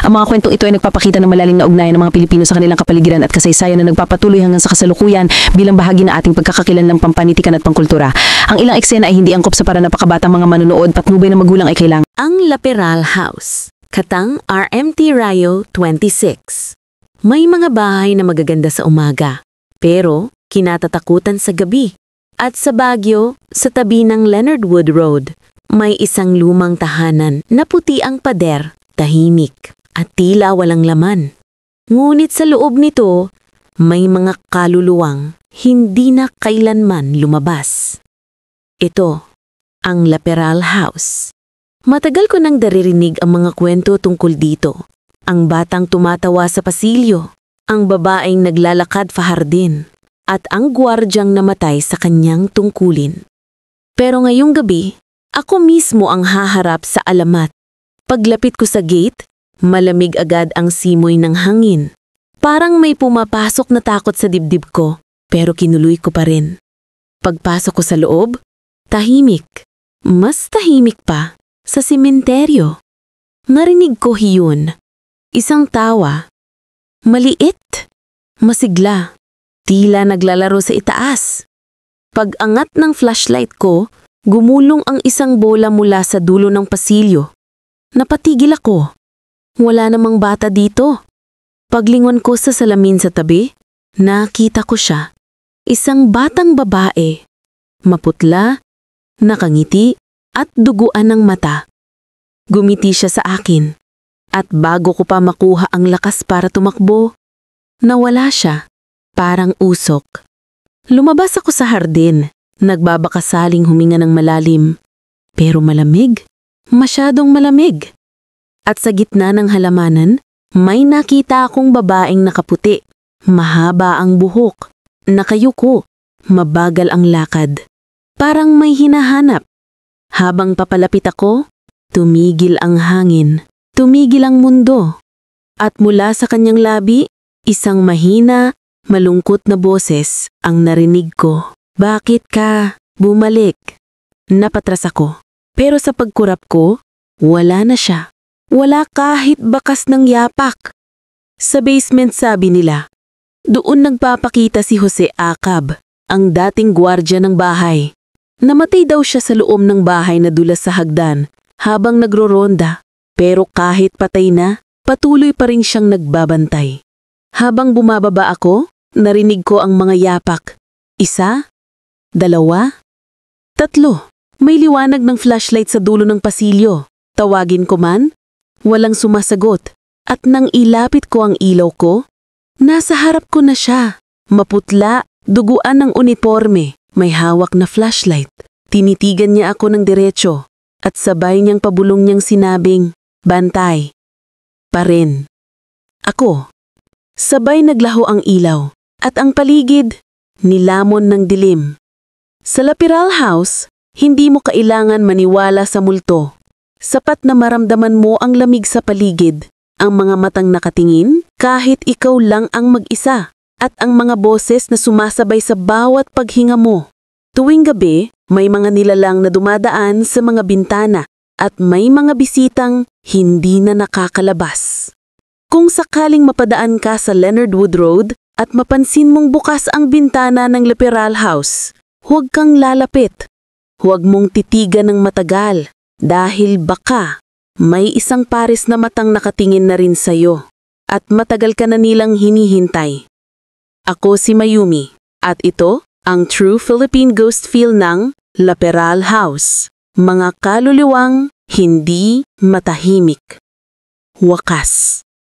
Ang mga kwentong ito ay nagpapakita ng malalim na ugnayan ng mga Pilipino sa kanilang kapaligiran at kasaysayan na nagpapatuloy hanggang sa kasalukuyan bilang bahagi ng ating pagkakakilanlang pampanitikan at pangkultura. Ang ilang eksena ay hindi angkop sa para napakabatang mga manonood, patnubay na magulang ay kailangan. Ang Laperal House, Katang RMT Rayo 26. May mga bahay na magaganda sa umaga, pero kinatatakutan sa gabi. At sa Baguio, sa tabi ng Leonard Wood Road, may isang lumang tahanan na puti ang pader, tahimik, at tila walang laman. Ngunit sa loob nito, may mga kaluluwang hindi na kailanman lumabas. Ito, ang Laperal House. Matagal ko nang naririnig ang mga kwento tungkol dito. Ang batang tumatawa sa pasilyo, ang babaeng naglalakad sa hardin, at ang gwardyang namatay sa kanyang tungkulin. Pero ngayong gabi, ako mismo ang haharap sa alamat. Paglapit ko sa gate, malamig agad ang simoy ng hangin. Parang may pumapasok na takot sa dibdib ko, pero kinuloy ko pa rin. Pagpasok ko sa loob, tahimik. Mas tahimik pa sa sementeryo. Narinig ko hiyon. Isang tawa. Maliit. Masigla. Tila naglalaro sa itaas. Pag-angat ng flashlight ko, gumulong ang isang bola mula sa dulo ng pasilyo. Napatigil ako. Wala namang bata dito. Paglingon ko sa salamin sa tabi, nakita ko siya. Isang batang babae. Maputla, nakangiti, at duguan ng mata. Gumiti siya sa akin. At bago ko pa makuha ang lakas para tumakbo, nawala siya. Parang usok. Lumabas ako sa hardin. Nagbabakasaling huminga ng malalim. Pero malamig. Masyadong malamig. At sa gitna ng halamanan, may nakita akong babaeng nakaputi. Mahaba ang buhok. Nakayuko. Mabagal ang lakad. Parang may hinahanap. Habang papalapit ako, tumigil ang hangin. Tumigil ang mundo. At mula sa kanyang labi, isang mahina, malungkot na boses ang narinig ko. Bakit ka bumalik? Napatras ako. Pero sa pagkurap ko, wala na siya. Wala kahit bakas ng yapak. Sa basement sabi nila, doon nagpapakita si Jose Acab, ang dating gwardya ng bahay. Namatay daw siya sa loob ng bahay na dulas sa hagdan habang nagroronda. Pero kahit patay na, patuloy pa rin siyang nagbabantay. Habang bumababa ako, narinig ko ang mga yapak. 1, 2, 3. May liwanag ng flashlight sa dulo ng pasilyo. Tawagin ko man, walang sumasagot. At nang ilapit ko ang ilaw ko, nasa harap ko na siya. Maputla, duguan ng uniforme, may hawak na flashlight. Tinitigan niya ako ng diretso at sabay niyang pabulong niyang sinabing, bantay. Pa rin. Ako. Sabay naglaho ang ilaw at ang paligid, nilamon ng dilim. Sa Laperal House, hindi mo kailangan maniwala sa multo. Sapat na maramdaman mo ang lamig sa paligid, ang mga matang nakatingin kahit ikaw lang ang mag-isa, at ang mga boses na sumasabay sa bawat paghinga mo. Tuwing gabi, may mga nilalang na dumadaan sa mga bintana at may mga bisitang hindi na nakakalabas. Kung sakaling mapadaan ka sa Leonard Wood Road at mapansin mong bukas ang bintana ng Laperal House, huwag kang lalapit. Huwag mong titigan ng matagal. Dahil baka may isang pares na matang nakatingin na rin sa'yo at matagal ka na nilang hinihintay. Ako si Mayumi at ito ang True Philippine Ghost Feel ng Laperal House. Mga kaluluwang hindi matahimik. Wakas.